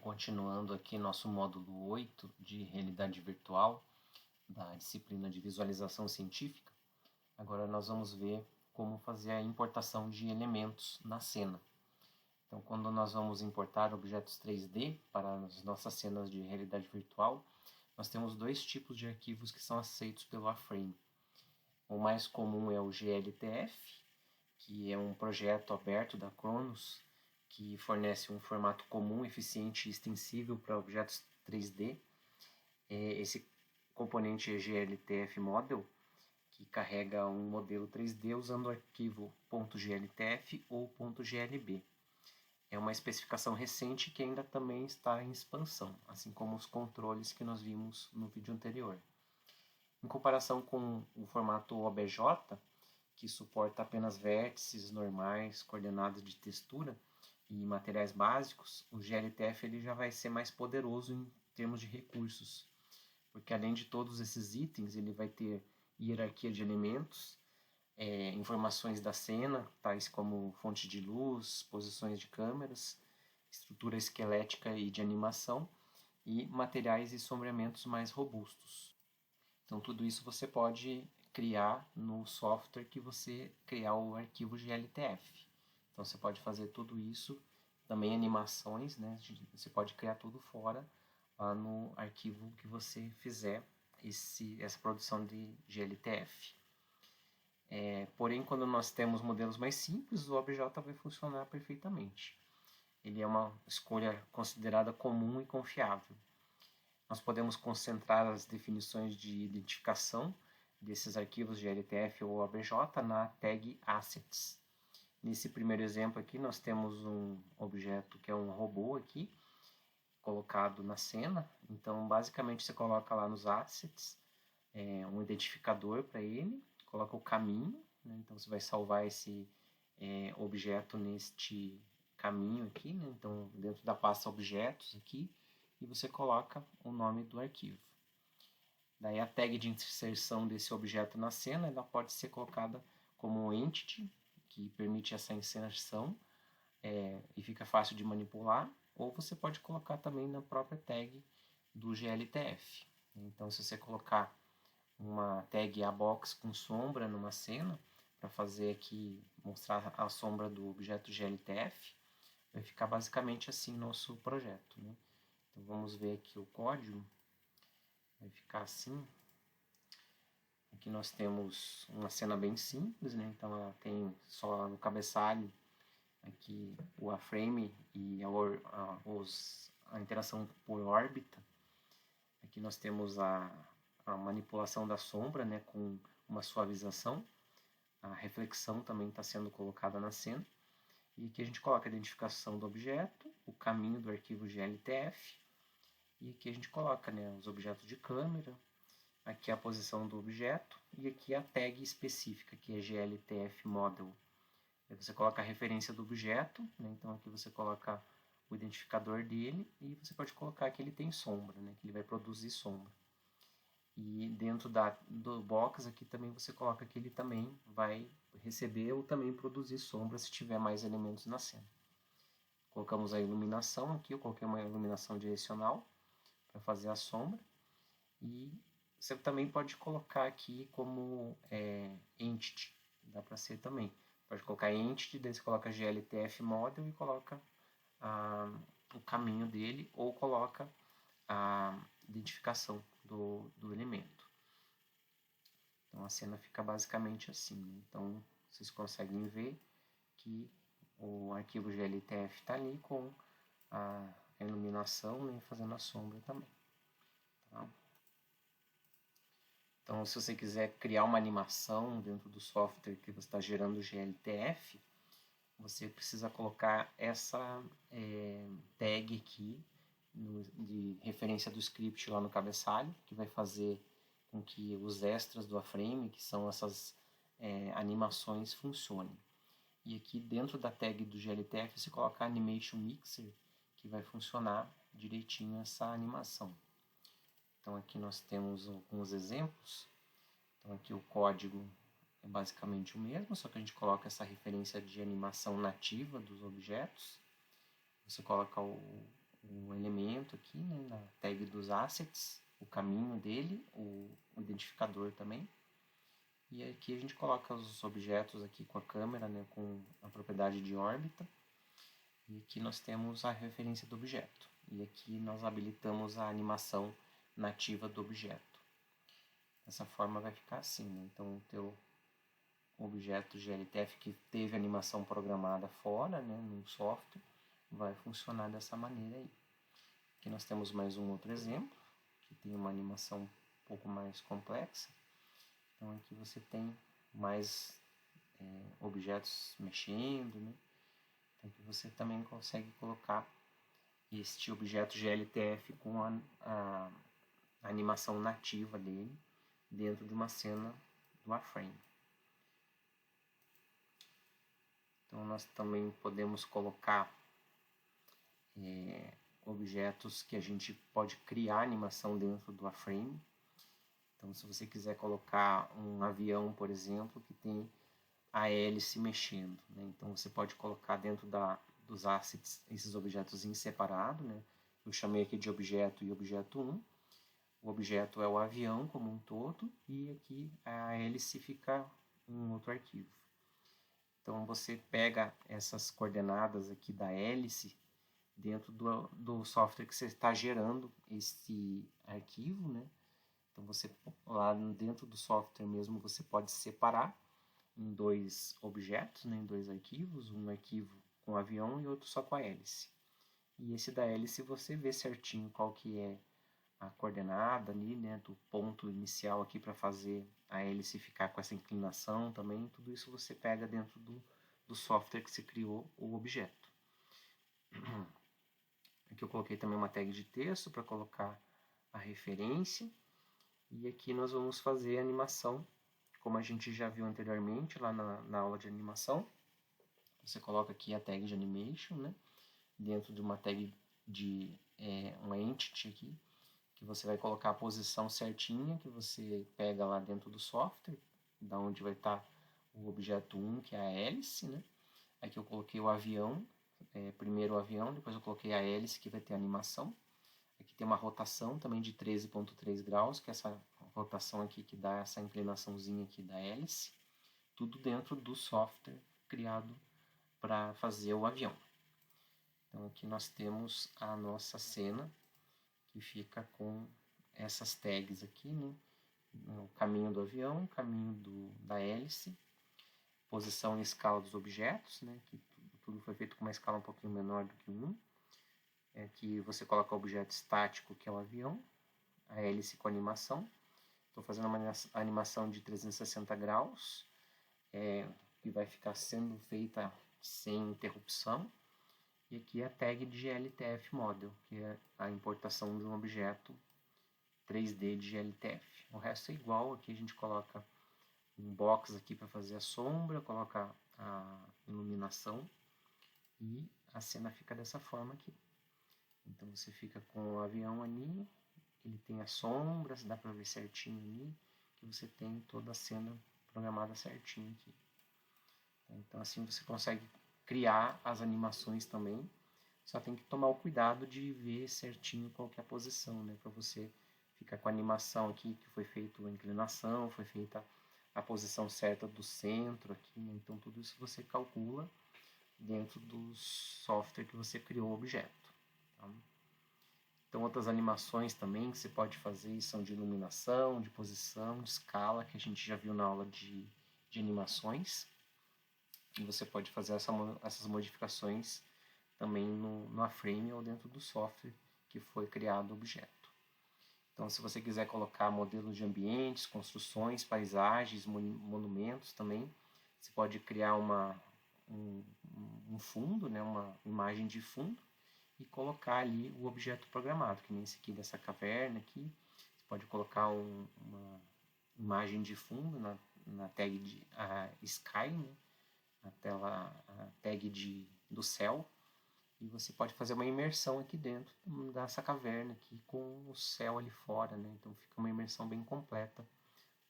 continuando aqui nosso módulo 8 de realidade virtual da disciplina de visualização científica. Agora nós vamos ver como fazer a importação de elementos na cena. Então, quando nós vamos importar objetos 3D para as nossas cenas de realidade virtual, nós temos dois tipos de arquivos que são aceitos pelo A-Frame. O mais comum é o GLTF, que é um projeto aberto da Khronos, que fornece um formato comum, eficiente e extensível para objetos 3D. Esse componente é GLTF Model, que carrega um modelo 3D usando o arquivo .gltf ou .glb. É uma especificação recente que ainda também está em expansão, assim como os controles que nós vimos no vídeo anterior. Em comparação com o formato OBJ, que suporta apenas vértices normais, coordenadas de textura e materiais básicos, o GLTF ele já vai ser mais poderoso em termos de recursos, porque além de todos esses itens, ele vai ter hierarquia de elementos, informações da cena, tais como fonte de luz, posições de câmeras, estrutura esquelética e de animação, e materiais e sombreamentos mais robustos. Então tudo isso você pode criar no software que você criar o arquivo GLTF. Então você pode fazer tudo isso, também animações, né? Você pode criar tudo fora lá no arquivo que você fizer essa produção de GLTF. Porém, quando nós temos modelos mais simples, o OBJ vai funcionar perfeitamente. Ele é uma escolha considerada comum e confiável. Nós podemos concentrar as definições de identificação desses arquivos GLTF ou OBJ na tag Assets. Nesse primeiro exemplo aqui, nós temos um objeto que é um robô aqui, colocado na cena. Então, basicamente, você coloca lá nos Assets um identificador para ele, coloca o caminho, né? Então você vai salvar esse objeto neste caminho aqui, né? Então, dentro da pasta objetos aqui, e você coloca o nome do arquivo. Daí a tag de inserção desse objeto na cena, ela pode ser colocada como entity, que permite essa inserção e fica fácil de manipular, ou você pode colocar também na própria tag do GLTF. Então, se você colocar uma tag ABox com sombra numa cena, para fazer aqui, mostrar a sombra do objeto GLTF, vai ficar basicamente assim nosso projeto, né? Então vamos ver aqui o código, vai ficar assim. Aqui nós temos uma cena bem simples, né? Então ela tem só no cabeçalho aqui o A-Frame e a interação por órbita. Aqui nós temos a manipulação da sombra, né, com uma suavização. A reflexão também está sendo colocada na cena. E aqui a gente coloca a identificação do objeto, o caminho do arquivo GLTF. E aqui a gente coloca, né, os objetos de câmera. Aqui a posição do objeto. E aqui a tag específica, que é GLTF Model. Aí você coloca a referência do objeto, né, então aqui você coloca o identificador dele. E você pode colocar que ele tem sombra, né, que ele vai produzir sombra. E dentro do box aqui também você coloca que ele também vai receber ou também produzir sombra se tiver mais elementos na cena. Colocamos a iluminação aqui, eu coloquei uma iluminação direcional para fazer a sombra. E você também pode colocar aqui como entity, dá para ser também. Pode colocar entity, daí você coloca GLTF model e coloca o caminho dele, ou coloca a identificação do elemento. Então a cena fica basicamente assim, né? Então vocês conseguem ver que o arquivo GLTF está ali com a iluminação, né, fazendo a sombra também. Tá? Então, se você quiser criar uma animação dentro do software que você está gerando o GLTF, você precisa colocar essa tag aqui de referência do script lá no cabeçalho, que vai fazer com que os extras do A-Frame, que são essas animações, funcionem. E aqui dentro da tag do GLTF você coloca Animation Mixer, que vai funcionar direitinho essa animação. Então aqui nós temos alguns exemplos. Então aqui o código é basicamente o mesmo, só que a gente coloca essa referência de animação nativa dos objetos. Você coloca o elemento aqui, né, na tag dos assets, o caminho dele, o identificador também. E aqui a gente coloca os objetos aqui com a câmera, né, com a propriedade de órbita. E aqui nós temos a referência do objeto. E aqui nós habilitamos a animação nativa do objeto. Dessa forma vai ficar assim, né? Então o teu objeto GLTF que teve animação programada fora, né, no software, vai funcionar dessa maneira aí. Aqui nós temos mais um outro exemplo, que tem uma animação um pouco mais complexa. Então aqui você tem mais objetos mexendo, né? Então aqui você também consegue colocar este objeto GLTF com a animação nativa dele dentro de uma cena do Warframe. Então nós também podemos colocar objetos que a gente pode criar animação dentro do Warframe. Então se você quiser colocar um avião, por exemplo, que tem a hélice mexendo, né? Então você pode colocar dentro dos assets esses objetos em separado, né? Eu chamei aqui de objeto e objeto 1. O objeto é o avião como um todo e aqui a hélice fica um outro arquivo. Então você pega essas coordenadas aqui da hélice dentro do software que você está gerando esse arquivo, né? Então você lá dentro do software mesmo você pode separar em dois objetos, né, em dois arquivos, um arquivo com o avião e outro só com a hélice. E esse da hélice você vê certinho qual que é a coordenada ali, né, do ponto inicial aqui para fazer a hélice ficar com essa inclinação também. Tudo isso você pega dentro do software que você criou o objeto. Aqui eu coloquei também uma tag de texto para colocar a referência. E aqui nós vamos fazer a animação, como a gente já viu anteriormente lá na aula de animação. Você coloca aqui a tag de animation, né, dentro de uma tag de uma entity aqui, que você vai colocar a posição certinha, que você pega lá dentro do software, da onde vai estar o objeto 1, que é a hélice, né? Aqui eu coloquei o avião, primeiro o avião, depois eu coloquei a hélice, que vai ter a animação. Aqui tem uma rotação também de 13,3 graus, que é essa rotação aqui que dá essa inclinaçãozinha aqui da hélice. Tudo dentro do software criado para fazer o avião. Então aqui nós temos a nossa cena, que fica com essas tags aqui, né? O caminho do avião, o caminho da hélice, posição e escala dos objetos, né? Que tudo foi feito com uma escala um pouquinho menor do que 1. Que você coloca o objeto estático, que é o avião, a hélice com animação. Estou fazendo uma animação de 360 graus, que vai ficar sendo feita sem interrupção. E aqui a tag de GLTF Model, que é a importação de um objeto 3D de GLTF. O resto é igual, aqui a gente coloca um box aqui para fazer a sombra, coloca a iluminação e a cena fica dessa forma aqui. Então você fica com o avião ali, ele tem as sombras, dá para ver certinho ali, que você tem toda a cena programada certinho aqui. Então assim você consegue criar as animações também, só tem que tomar o cuidado de ver certinho qual que é a posição, né, para você ficar com a animação aqui, que foi feita a inclinação, foi feita a posição certa do centro aqui, né? Então tudo isso você calcula dentro do software que você criou o objeto. Tá? Então outras animações também que você pode fazer são de iluminação, de posição, de escala, que a gente já viu na aula de animações. E você pode fazer essas modificações também no Warframe ou dentro do software que foi criado o objeto. Então, se você quiser colocar modelos de ambientes, construções, paisagens, monumentos também, você pode criar um fundo, né, uma imagem de fundo e colocar ali o objeto programado, que nem esse aqui dessa caverna aqui. Você pode colocar uma imagem de fundo na tag de Sky, né, a tag do céu, e você pode fazer uma imersão aqui dentro dessa caverna aqui com o céu ali fora, né? Então fica uma imersão bem completa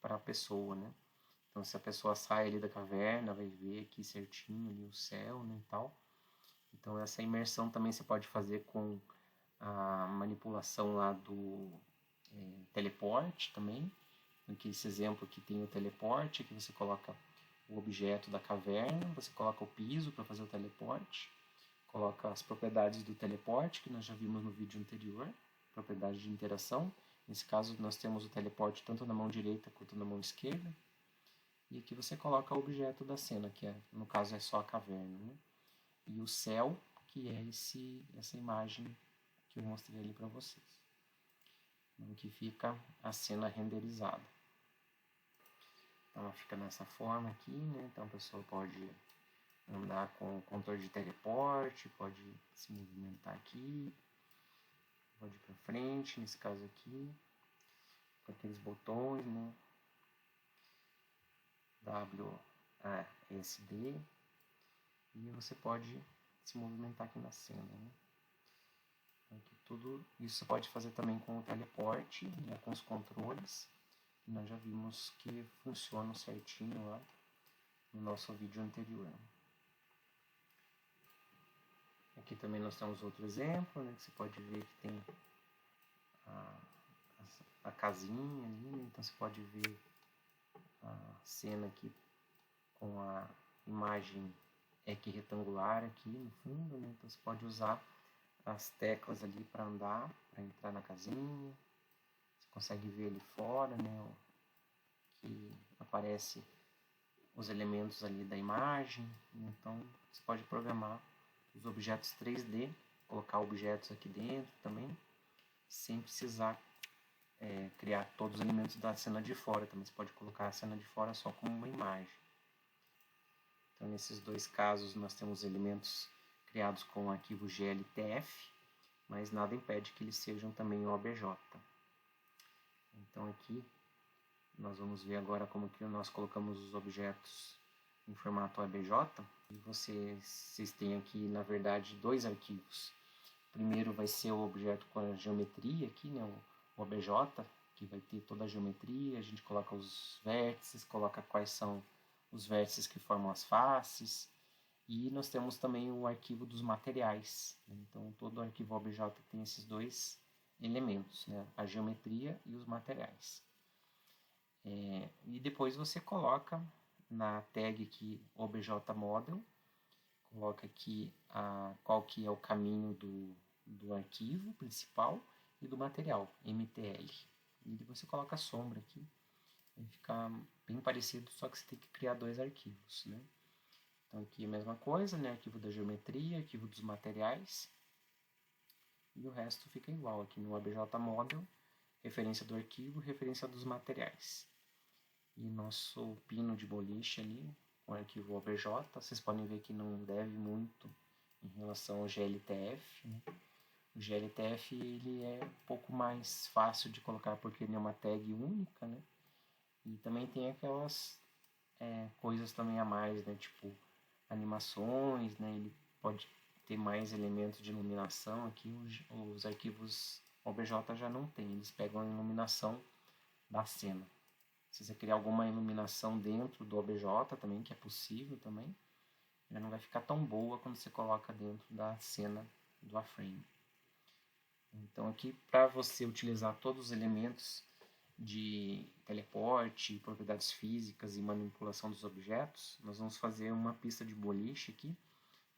para a pessoa, né? Então se a pessoa sai ali da caverna, vai ver aqui certinho ali o céu, né, e tal. Então essa imersão também você pode fazer com a manipulação lá do teleporte também. Aqui esse exemplo aqui tem o teleporte, que você coloca o objeto da caverna, você coloca o piso para fazer o teleporte, coloca as propriedades do teleporte, que nós já vimos no vídeo anterior, propriedade de interação. Nesse caso nós temos o teleporte tanto na mão direita quanto na mão esquerda. E aqui você coloca o objeto da cena, que no caso é só a caverna, né? E o céu, que é essa imagem que eu mostrei ali para vocês. Então, aqui fica a cena renderizada. Então, ela fica dessa forma aqui, né? Então a pessoa pode andar com o controle de teleporte, pode se movimentar aqui, pode ir para frente, nesse caso aqui, com aqueles botões, né? WASD, e você pode se movimentar aqui na cena, né? Aqui tudo isso você pode fazer também com o teleporte, né, com os controles, que nós já vimos que funcionam certinho lá no nosso vídeo anterior. Aqui também nós temos outro exemplo, né, que você pode ver que tem a casinha ali, né, então você pode ver a cena aqui com a imagem retangular aqui no fundo, né, então você pode usar as teclas ali para andar, para entrar na casinha. Você consegue ver ali fora, né, que aparece os elementos ali da imagem. Então você pode programar os objetos 3D, colocar objetos aqui dentro também, sem precisar criar todos os elementos da cena de fora. Também você pode colocar a cena de fora só como uma imagem. Então nesses dois casos nós temos elementos criados com o arquivo gltf, mas nada impede que eles sejam também OBJ. Então aqui nós vamos ver agora como que nós colocamos os objetos em formato OBJ. E vocês têm aqui, na verdade, dois arquivos. O primeiro vai ser o objeto com a geometria aqui, né, o OBJ, que vai ter toda a geometria. A gente coloca os vértices, coloca quais são os vértices que formam as faces. E nós temos também o arquivo dos materiais. Então, todo arquivo OBJ tem esses dois elementos, né? A geometria e os materiais. E depois você coloca na tag aqui OBJModel, coloca aqui qual que é o caminho do arquivo principal e do material, MTL. E depois você coloca a sombra aqui, vai ficar bem parecido, só que você tem que criar dois arquivos, né? Então aqui a mesma coisa, né? Arquivo da geometria, arquivo dos materiais. E o resto fica igual aqui no OBJModel, referência do arquivo, referência dos materiais. E nosso pino de boliche ali, com o arquivo OBJ, vocês podem ver que não deve muito em relação ao gltf, né? O gltf ele é um pouco mais fácil de colocar porque ele é uma tag única, né? E também tem aquelas coisas também a mais, né? Tipo animações, né? Ele pode ter mais elementos de iluminação. Aqui os arquivos OBJ já não tem, eles pegam a iluminação da cena. Se você criar alguma iluminação dentro do OBJ também, que é possível também, já não vai ficar tão boa quando você coloca dentro da cena do A-Frame. Então aqui, para você utilizar todos os elementos de teleporte, propriedades físicas e manipulação dos objetos, nós vamos fazer uma pista de boliche aqui,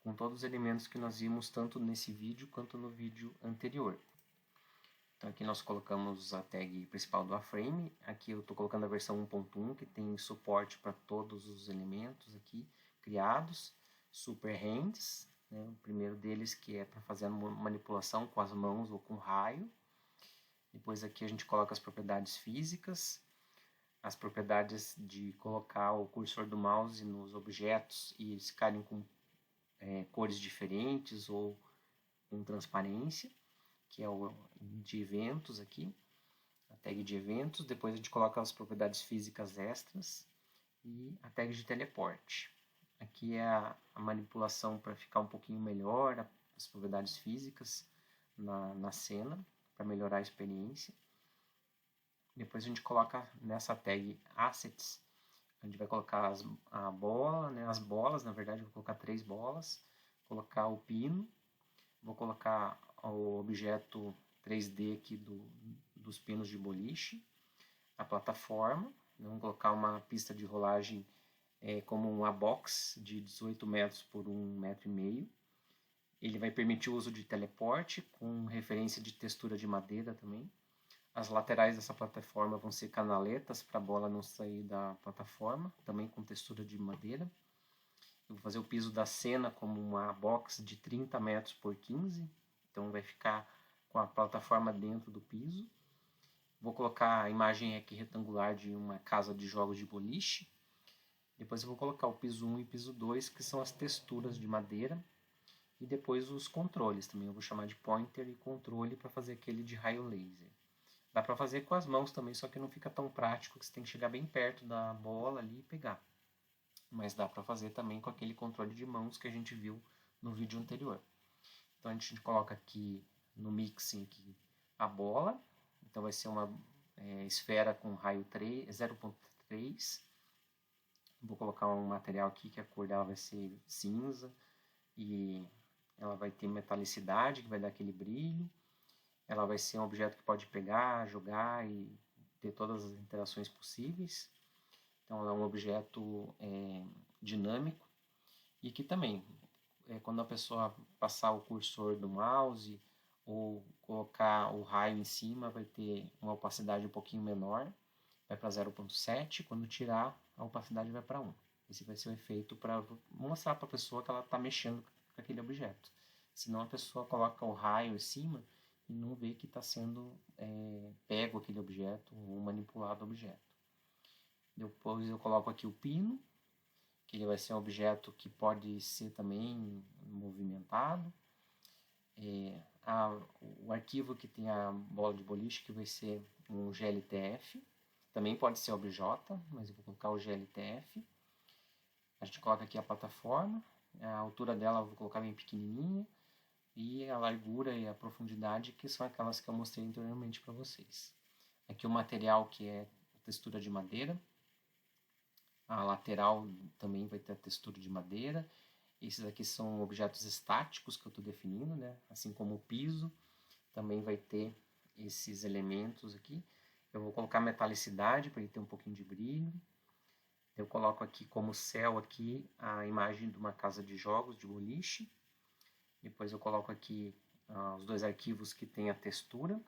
com todos os elementos que nós vimos tanto nesse vídeo quanto no vídeo anterior. Então aqui nós colocamos a tag principal do A-Frame, aqui eu estou colocando a versão 1.1, que tem suporte para todos os elementos aqui criados, Super Hands, né, o primeiro deles que é para fazer a manipulação com as mãos ou com raio. Depois aqui a gente coloca as propriedades físicas, as propriedades de colocar o cursor do mouse nos objetos e eles ficarem com cores diferentes ou com transparência, que é o de eventos aqui, a tag de eventos. Depois a gente coloca as propriedades físicas extras e a tag de teleporte. Aqui é a manipulação para ficar um pouquinho melhor, as propriedades físicas na cena, para melhorar a experiência. Depois a gente coloca nessa tag Assets, a gente vai colocar a bola, né, as bolas, na verdade eu vou colocar 3 bolas, colocar o pino, vou colocar o objeto 3D aqui dos pinos de boliche, a plataforma. Vamos colocar uma pista de rolagem como uma box de 18 metros por 1,5 metro. Ele vai permitir o uso de teleporte com referência de textura de madeira também. As laterais dessa plataforma vão ser canaletas para a bola não sair da plataforma, também com textura de madeira. Eu vou fazer o piso da cena como uma box de 30 metros por 15, então vai ficar com a plataforma dentro do piso. Vou colocar a imagem aqui retangular de uma casa de jogos de boliche. Depois eu vou colocar o piso 1 e piso 2, que são as texturas de madeira. E depois os controles também, eu vou chamar de pointer e controle para fazer aquele de raio laser. Dá para fazer com as mãos também, só que não fica tão prático, que você tem que chegar bem perto da bola ali e pegar. Mas dá para fazer também com aquele controle de mãos que a gente viu no vídeo anterior. Então a gente coloca aqui no mixing aqui a bola. Então vai ser uma esfera com raio 0.3. Vou colocar um material aqui que a cor dela vai ser cinza. E ela vai ter metalicidade, que vai dar aquele brilho. Ela vai ser um objeto que pode pegar, jogar e ter todas as interações possíveis. Então ela é um objeto dinâmico. E que também, quando a pessoa passar o cursor do mouse ou colocar o raio em cima, vai ter uma opacidade um pouquinho menor, vai para 0.7, quando tirar, a opacidade vai para 1. Esse vai ser o efeito para mostrar para a pessoa que ela está mexendo com aquele objeto. Senão a pessoa coloca o raio em cima e não vê que está sendo pego aquele objeto ou manipulado o objeto. Depois eu coloco aqui o pino, que ele vai ser um objeto que pode ser também movimentado. O arquivo que tem a bola de boliche, que vai ser um GLTF, também pode ser OBJ, mas eu vou colocar o GLTF. A gente coloca aqui a plataforma, a altura dela eu vou colocar bem pequenininha, e a largura e a profundidade, que são aquelas que eu mostrei anteriormente para vocês. Aqui o material, que é textura de madeira. A lateral também vai ter a textura de madeira. Esses aqui são objetos estáticos que eu estou definindo, né? Assim como o piso também vai ter esses elementos aqui. Eu vou colocar metalicidade para ele ter um pouquinho de brilho. Eu coloco aqui como céu aqui a imagem de uma casa de jogos, de boliche. Depois eu coloco aqui os dois arquivos que tem a textura.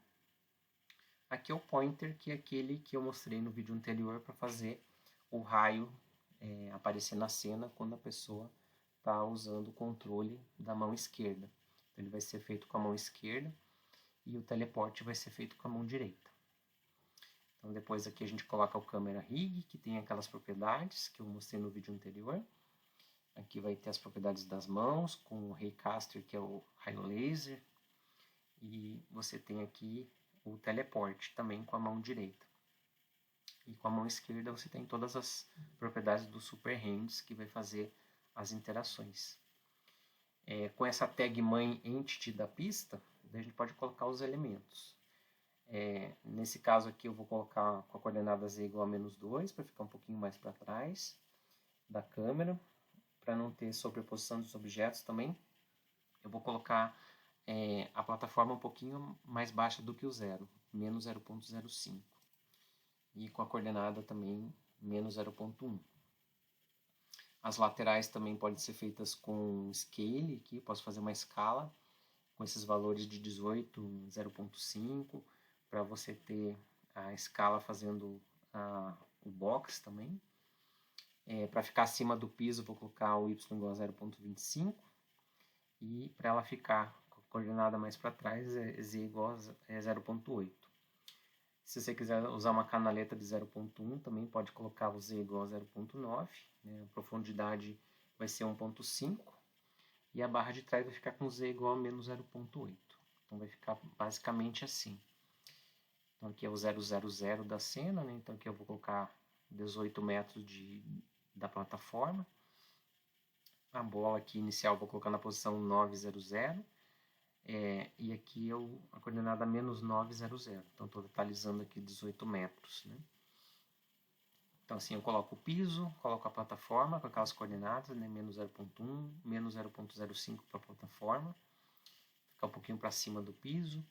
Aqui é o pointer, que é aquele que eu mostrei no vídeo anterior para fazer o raio aparecer na cena quando a pessoa está usando o controle da mão esquerda. Então ele vai ser feito com a mão esquerda e o teleporte vai ser feito com a mão direita. Então depois aqui a gente coloca o câmera rig, que tem aquelas propriedades que eu mostrei no vídeo anterior. Aqui vai ter as propriedades das mãos, com o Raycaster, que é o raio laser. E você tem aqui o teleporte, também com a mão direita. E com a mão esquerda você tem todas as propriedades do Super Hands, que vai fazer as interações. Com essa tag mãe entity da pista, a gente pode colocar os elementos. Nesse caso aqui eu vou colocar com a coordenada z igual a -2, para ficar um pouquinho mais para trás da câmera, para não ter sobreposição dos objetos também. Eu vou colocar a plataforma um pouquinho mais baixa do que o zero, menos 0.05. E com a coordenada também menos 0.1. As laterais também podem ser feitas com scale, aqui posso fazer uma escala com esses valores de 18, 0.5, para você ter a escala fazendo o box também. Para ficar acima do piso, vou colocar o y igual a 0.25. E para ela ficar com a coordenada mais para trás, z igual a 0.8. Se você quiser usar uma canaleta de 0.1, também pode colocar o z igual a 0.9. Né? A profundidade vai ser 1.5. E a barra de trás vai ficar com z igual a menos 0.8. Então vai ficar basicamente assim. Então aqui é o 000 da cena, né? Então aqui eu vou colocar 18 metros da plataforma. A bola aqui inicial eu vou colocar na posição 900. E aqui a coordenada menos 900. Então estou totalizando aqui 18 metros. Né? Então assim eu coloco o piso, coloco a plataforma com aquelas coordenadas, né? Menos 0.1, menos 0.05 para a plataforma. ficar um pouquinho para cima do piso.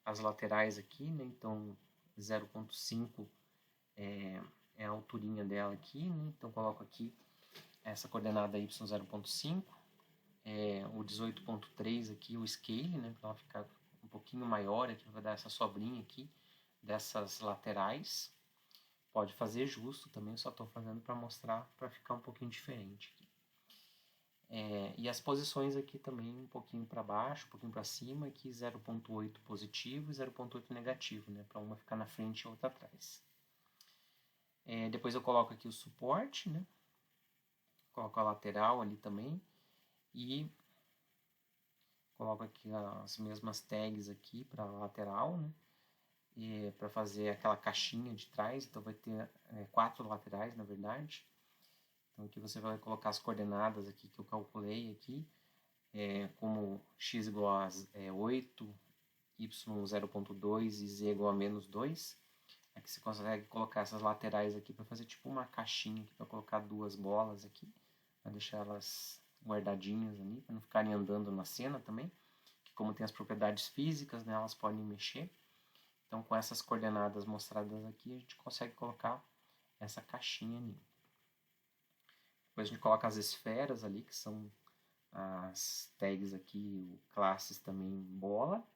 As laterais aqui, né? Então 0,5 é a alturinha dela aqui, né? Então coloco aqui essa coordenada y 0,5, o 18,3 aqui, o scale, né? Para ela ficar um pouquinho maior aqui, vai dar essa sobrinha aqui dessas laterais. Pode fazer justo também, só estou fazendo para mostrar, para ficar um pouquinho diferente aqui. E as posições aqui também um pouquinho para baixo, um pouquinho para cima, aqui 0,8 positivo e 0,8 negativo, né? Para uma ficar na frente e outra atrás. Depois eu coloco aqui o suporte, né? Coloco a lateral ali também e coloco aqui as mesmas tags aqui para a lateral, né? E para fazer aquela caixinha de trás, então vai ter 4 laterais na verdade. Então aqui você vai colocar as coordenadas aqui que eu calculei aqui, como x igual a 8, y 0,2 e z igual a menos 2. Aqui você consegue colocar essas laterais aqui para fazer tipo uma caixinha aqui, para colocar 2 bolas aqui, para deixar elas guardadinhas ali, para não ficarem andando na cena também, que como tem as propriedades físicas, né, elas podem mexer. Então com essas coordenadas mostradas aqui, a gente consegue colocar essa caixinha ali. Depois a gente coloca as esferas ali, que são as tags aqui, classes também bola.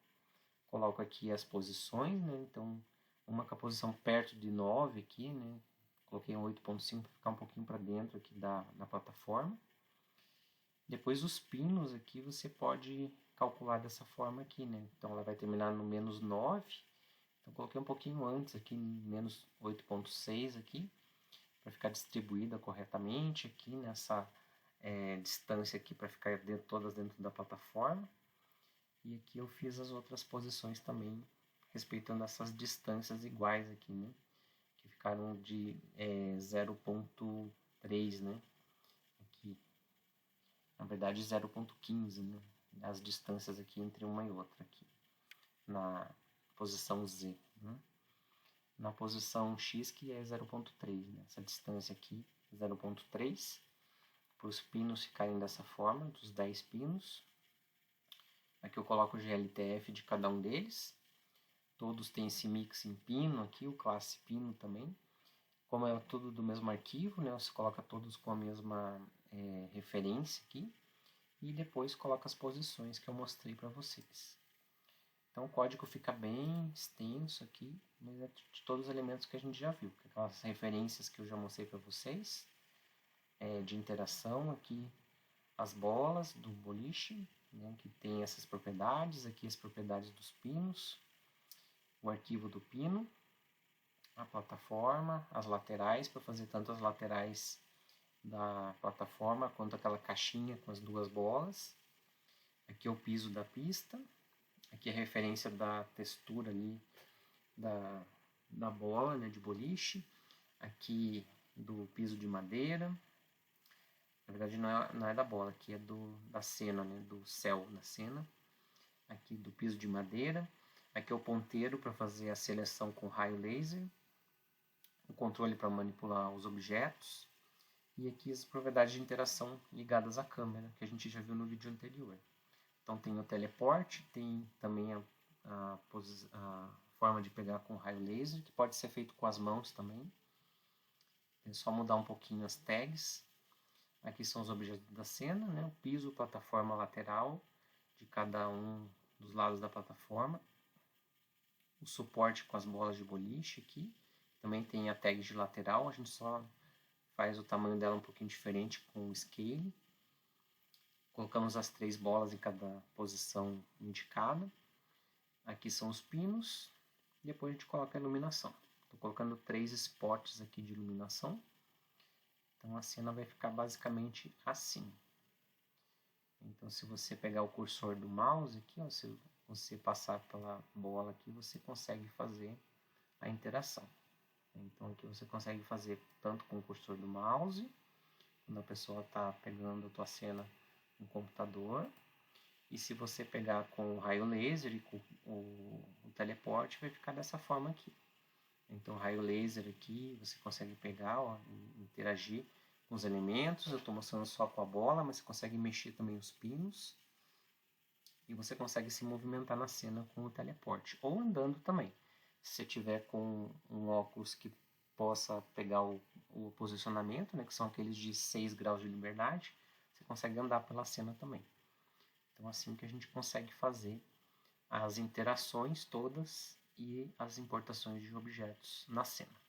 Coloco aqui as posições, né? Então, uma com a posição perto de 9 aqui, né? Coloquei um 8,5 para ficar um pouquinho para dentro aqui da plataforma. Depois os pinos aqui você pode calcular dessa forma aqui, né? Então ela vai terminar no menos 9. Então coloquei um pouquinho antes aqui, menos 8,6 aqui, para ficar distribuída corretamente aqui nessa distância aqui, para ficar todas dentro da plataforma. E aqui eu fiz as outras posições também, respeitando essas distâncias iguais aqui, né? Que ficaram de 0,3, né? Aqui, na verdade 0,15, né? As distâncias aqui entre uma e outra aqui, na posição Z, né? Na posição X, que é 0,3, né? Essa distância aqui, 0,3, para os pinos ficarem dessa forma, dos 10 pinos. Aqui eu coloco o GLTF de cada um deles. Todos têm esse mix em pino aqui, o classe pino também. Como é tudo do mesmo arquivo, né? Você coloca todos com a mesma referência aqui. E depois coloca as posições que eu mostrei para vocês. Então o código fica bem extenso aqui, mas é de todos os elementos que a gente já viu. Aquelas referências que eu já mostrei para vocês, de interação aqui, as bolas do boliche, né, que tem essas propriedades, aqui as propriedades dos pinos, o arquivo do pino, a plataforma, as laterais, para fazer tanto as laterais da plataforma quanto aquela caixinha com as 2 bolas. Aqui é o piso da pista. Aqui é a referência da textura ali da bola, né, de boliche. Aqui do piso de madeira. Na verdade não é da bola, aqui é da cena, né, do céu da cena. Aqui do piso de madeira. Aqui é o ponteiro para fazer a seleção com raio laser. O controle para manipular os objetos. E aqui as propriedades de interação ligadas à câmera, que a gente já viu no vídeo anterior. Então tem o teleporte, tem também a forma de pegar com raio laser, que pode ser feito com as mãos também. É só mudar um pouquinho as tags. Aqui são os objetos da cena, né? O piso, plataforma lateral de cada um dos lados da plataforma. O suporte com as bolas de boliche aqui. Também tem a tag de lateral, a gente só faz o tamanho dela um pouquinho diferente com o scale. Colocamos as 3 bolas em cada posição indicada. Aqui são os pinos. Depois a gente coloca a iluminação. Estou colocando 3 spots aqui de iluminação. Então a cena vai ficar basicamente assim. Então se você pegar o cursor do mouse aqui, ó, se você passar pela bola aqui, você consegue fazer a interação. Então aqui você consegue fazer tanto com o cursor do mouse, quando a pessoa está pegando a tua cena no computador, e se você pegar com o raio laser e com o teleporte, vai ficar dessa forma aqui. Então raio laser aqui, você consegue pegar, ó, e interagir com os elementos. Eu estou mostrando só com a bola, mas você consegue mexer também os pinos. e você consegue se movimentar na cena com o teleporte, ou andando também. Se você tiver com um óculos que possa pegar o posicionamento, né, que são aqueles de 6 graus de liberdade, você consegue andar pela cena também. Então assim que a gente consegue fazer as interações todas e as importações de objetos na cena.